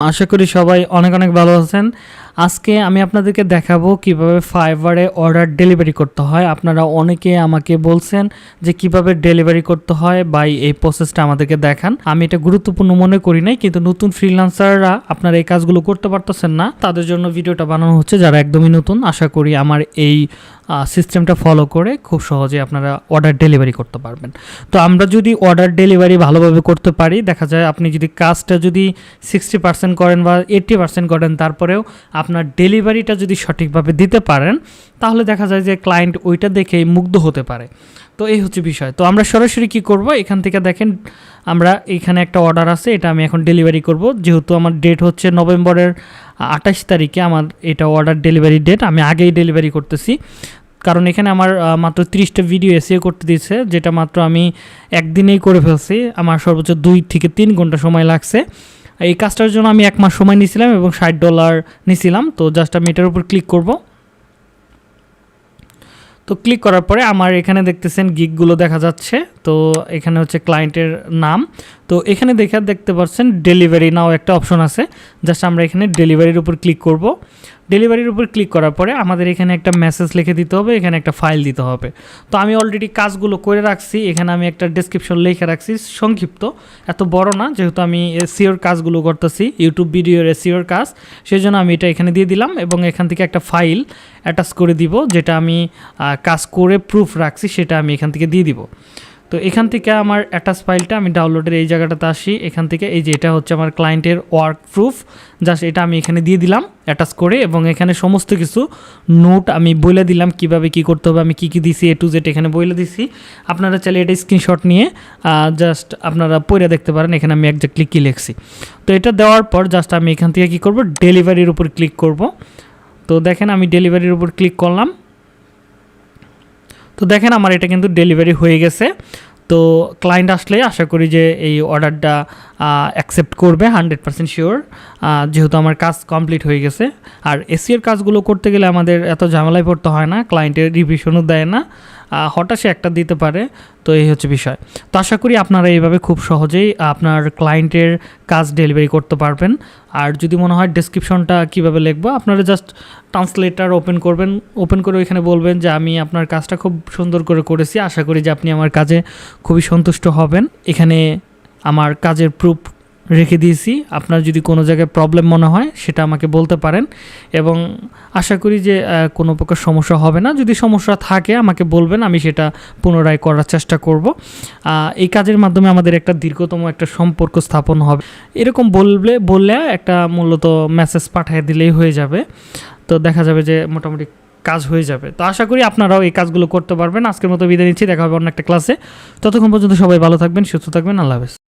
আশা করি সবাই অনেক অনেক ভালো আছেন। আজকে আমি আপনাদেরকে দেখাবো কিভাবে ফাইবারে অর্ডার ডেলিভারি করতে হয়। আপনারা অনেকে আমাকে বলছেন যে কিভাবে ডেলিভারি করতে হয় বা এই প্রসেসটা আমাদেরকে দেখান। আমি এটা গুরুত্বপূর্ণ মনে করি নাই, কিন্তু নতুন ফ্রিল্যান্সাররা আপনারা এই কাজগুলো করতে পারতেছেন না, তাদের জন্য ভিডিওটা বানানো হচ্ছে যারা একদমই নতুন। আশা করি আমার এই সিস্টেমটা ফলো করে খুব সহজে আপনারা অর্ডার ডেলিভারি করতে পারবেন। তো আমরা যদি অর্ডার ডেলিভারি ভালোভাবে করতে পারি, দেখা যায় আপনি যদি কাজটা যদি 60% করেন বা 80% করেন, তারপরেও আপনার ডেলিভারিটা যদি সঠিকভাবে দিতে পারেন, তাহলে দেখা যায় যে ক্লায়েন্ট ওইটা দেখেই মুগ্ধ হতে পারে। তো এই হচ্ছে বিষয়। তো আমরা সরাসরি কি করব, এখান থেকে দেখেন আমরা এখানে একটা অর্ডার আছে, এটা আমি এখন ডেলিভারি করব। যেহেতু আমার ডেট হচ্ছে নভেম্বরের 28 তারিখে আমার এটা অর্ডার ডেলিভারি ডেট, আমি আগেই ডেলিভারি করতেছি। কারণ এখানে আমার মাত্র 30টা ভিডিও এসিও করতে দিয়েছে, যেটা মাত্র আমি একদিনেই করে ফেলছি। আমার সর্বোচ্চ 2 থেকে 3 ঘন্টা সময় লাগছে। এই কাজটার জন্য আমি 1 মাস সময় নিয়েছিলাম এবং $60 নিয়েছিলাম। তো জাস্ট আমি এটার উপর ক্লিক করব। তো ক্লিক করার পরে আমার এখানে দেখতেছেন গিগগুলো দেখা যাচ্ছে। তো এখানে হচ্ছে ক্লায়েন্টের নাম। তো এখানে দেখতে পাচ্ছেন ডেলিভারি নাও একটা অপশন আছে। জাস্ট আমরা এখানে ডেলিভারির উপর ক্লিক করব। ডেলিভারির উপর ক্লিক করার পরে আমাদের এখানে একটা মেসেজ লিখে দিতে হবে, এখানে একটা ফাইল দিতে হবে। তো আমি অলরেডি কাজগুলো করে রাখছি, এখানে আমি একটা ডেসক্রিপশন লিখে রাখছি, সংক্ষিপ্ত, এত বড় না, যেহেতু আমি এসইওর কাজগুলো করতেছি, ইউটিউব ভিডিওর এসইওর কাজ, সেই জন্য আমি এটা এখানে দিয়ে দিলাম এবং এখান থেকে একটা ফাইল অ্যাটাচ করে দিব, যেটা আমি কাজ করে প্রুফ রাখছি, সেটা আমি এখান থেকে দিয়ে দিব। তো এখান থেকে আমার অ্যাটাচ ফাইলটা আমি ডাউনলোডের এই জায়গাটাতে আসি, এখান থেকে এই যে এটা হচ্ছে আমার ক্লায়েন্টের ওয়ার্ক প্রুফ, জাস্ট এটা আমি এখানে দিয়ে দিলাম অ্যাটাচ করে, এবং এখানে সমস্ত কিছু নোট আমি বলে দিলাম কিভাবে কি করতে হবে, আমি কি কি দিছি A to Z এখানে বলে দিছি। আপনারা চাইলে এটা স্ক্রিনশট নিয়ে জাস্ট আপনারা পড়ে দেখতে পারেন, এখানে আমি একজাক্টলি কী লিখছি। তো এটা দেওয়ার পর জাস্ট আমি এখান থেকে কী করব, ডেলিভারির উপর ক্লিক করব। তো দেখেন আমি ডেলিভারির উপর ক্লিক করলাম। তো দেখেন আমার এটা কিন্তু ডেলিভারি হয়ে গেছে। তো ক্লায়েন্ট আসলে আশা করি যে এই অর্ডারটা অ্যাকসেপ্ট করবে 100% শিওর, যেহেতু আমার কাজ কমপ্লিট হয়ে গেছে। আর এসিওর কাজগুলো করতে গেলে আমাদের এত ঝামেলায় পড়তে হয় না, ক্লায়েন্টের রিভিশনও দেয় না, হঠাৎ একটা দিতে পারে। তো এই হচ্ছে বিষয়। তো আশা করি আপনারা এইভাবে খুব সহজেই আপনার ক্লায়েন্টের কাজ ডেলিভারি করতে পারবেন। আর যদি মনে হয় ডেসক্রিপশনটা কীভাবে লিখবো, আপনারা জাস্ট ট্রান্সলেটার ওপেন করবেন, ওপেন করে ওইখানে বলবেন যে আমি আপনার কাজটা খুব সুন্দর করে করেছি, আশা করি যে আপনি আমার কাজে খুবই সন্তুষ্ট হবেন। এখানে আমার কাজের প্রুফ রেখে দিয়েছি, আপনার যদি কোনো জায়গায় প্রবলেম মনে হয় সেটা আমাকে বলতে পারেন, এবং আশা করি যে কোনো প্রকার সমস্যা হবে না। যদি সমস্যা থাকে আমাকে বলবেন, আমি সেটা পুনরায় করার চেষ্টা করব। এই কাজের মাধ্যমে আমাদের একটা দীর্ঘতম একটা সম্পর্ক স্থাপন হবে, এরকম বললে একটা মূলত মেসেজ পাঠিয়ে দিলেই হয়ে যাবে। তো দেখা যাবে যে মোটামুটি কাজ হয়ে যাবে। তো আশা করি আপনারাও এই কাজগুলো করতে পারবেন। আজকের মতো বিদায় নিচ্ছি, দেখা হবে অন্য একটা ক্লাসে। ততক্ষণ পর্যন্ত সবাই ভালো থাকবেন, সুস্থ থাকবেন, আল্লাহ হাফেজ।